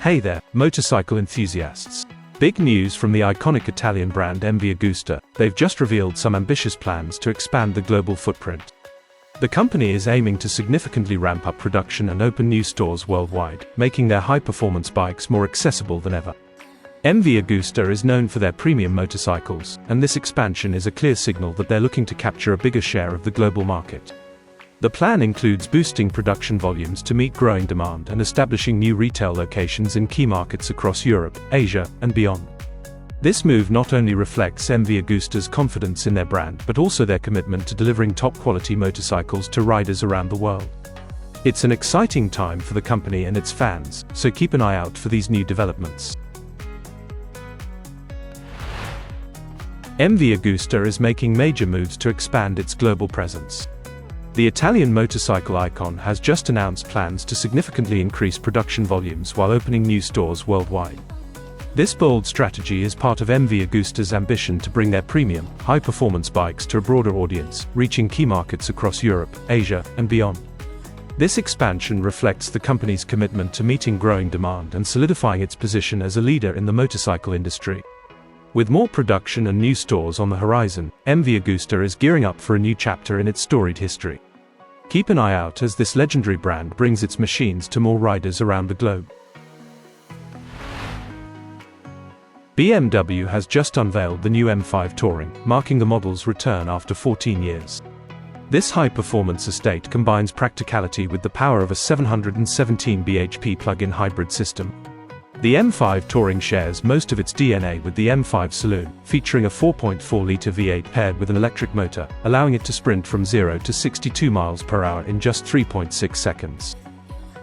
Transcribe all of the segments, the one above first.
Hey there, motorcycle enthusiasts. Big news from the iconic Italian brand MV Agusta. They've just revealed some ambitious plans to expand the global footprint. The company is aiming to significantly ramp up production and open new stores worldwide, making their high-performance bikes more accessible than ever. MV Agusta is known for their premium motorcycles, and this expansion is a clear signal that they're looking to capture a bigger share of the global market. The plan includes boosting production volumes to meet growing demand and establishing new retail locations in key markets across Europe, Asia, and beyond. This move not only reflects MV Agusta's confidence in their brand but also their commitment to delivering top-quality motorcycles to riders around the world. It's an exciting time for the company and its fans, so keep an eye out for these new developments. MV Agusta is making major moves to expand its global presence. The Italian motorcycle icon has just announced plans to significantly increase production volumes while opening new stores worldwide. This bold strategy is part of MV Agusta's ambition to bring their premium, high-performance bikes to a broader audience, reaching key markets across Europe, Asia, and beyond. This expansion reflects the company's commitment to meeting growing demand and solidifying its position as a leader in the motorcycle industry. With more production and new stores on the horizon, MV Agusta is gearing up for a new chapter in its storied history. Keep an eye out as this legendary brand brings its machines to more riders around the globe. BMW has just unveiled the new M5 Touring, marking the model's return after 14 years. This high-performance estate combines practicality with the power of a 717 bhp plug-in hybrid system. The M5 Touring shares most of its DNA with the M5 Saloon, featuring a 4.4-litre V8 paired with an electric motor, allowing it to sprint from 0 to 62 miles per hour in just 3.6 seconds.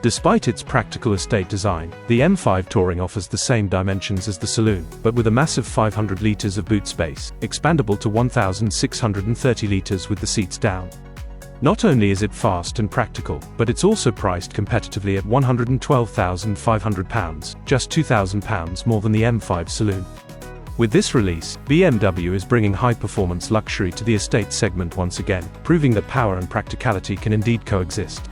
Despite its practical estate design, the M5 Touring offers the same dimensions as the Saloon, but with a massive 500 litres of boot space, expandable to 1,630 litres with the seats down. Not only is it fast and practical, but it's also priced competitively at £112,500, just £2,000 more than the M5 Saloon. With this release, BMW is bringing high-performance luxury to the estate segment once again, proving that power and practicality can indeed coexist.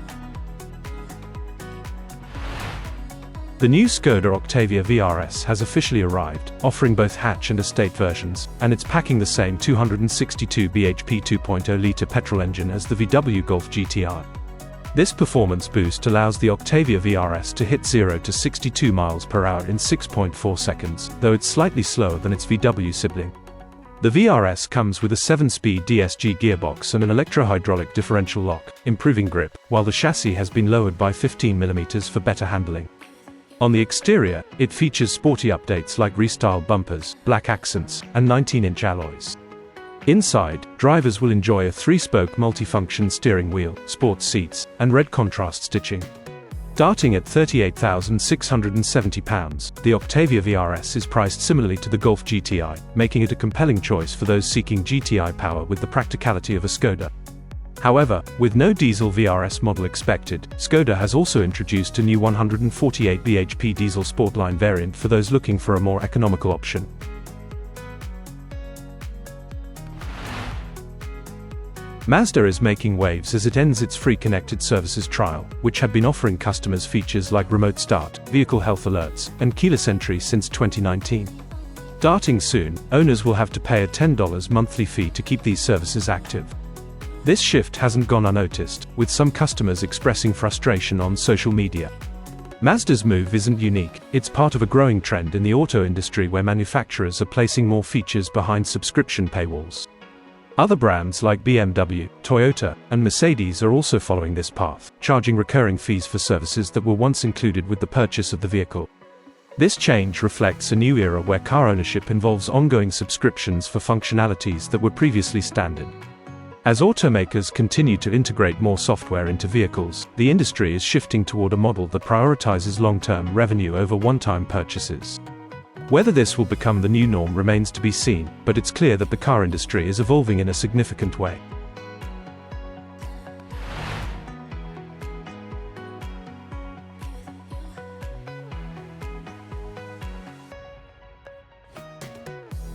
The new Skoda Octavia VRS has officially arrived, offering both hatch and estate versions, and it's packing the same 262 bhp 2.0-litre petrol engine as the VW Golf GTI. This performance boost allows the Octavia VRS to hit 0 to 62 miles per hour in 6.4 seconds, though it's slightly slower than its VW sibling. The VRS comes with a 7-speed DSG gearbox and an electro-hydraulic differential lock, improving grip, while the chassis has been lowered by 15 mm for better handling. On the exterior, it features sporty updates like restyled bumpers, black accents, and 19-inch alloys. Inside, drivers will enjoy a 3-spoke multifunction steering wheel, sports seats, and red contrast stitching. Starting at £38,670, the Octavia VRS is priced similarly to the Golf GTI, making it a compelling choice for those seeking GTI power with the practicality of a Skoda. However, with no diesel VRS model expected, Skoda has also introduced a new 148 bhp diesel Sportline variant for those looking for a more economical option. Mazda is making waves as it ends its free connected services trial, which had been offering customers features like remote start, vehicle health alerts, and keyless entry since 2019. Starting soon, owners will have to pay a $10 monthly fee to keep these services active. This shift hasn't gone unnoticed, with some customers expressing frustration on social media. Mazda's move isn't unique, it's part of a growing trend in the auto industry where manufacturers are placing more features behind subscription paywalls. Other brands like BMW, Toyota, and Mercedes are also following this path, charging recurring fees for services that were once included with the purchase of the vehicle. This change reflects a new era where car ownership involves ongoing subscriptions for functionalities that were previously standard. As automakers continue to integrate more software into vehicles, the industry is shifting toward a model that prioritizes long-term revenue over one-time purchases. Whether this will become the new norm remains to be seen, but it's clear that the car industry is evolving in a significant way.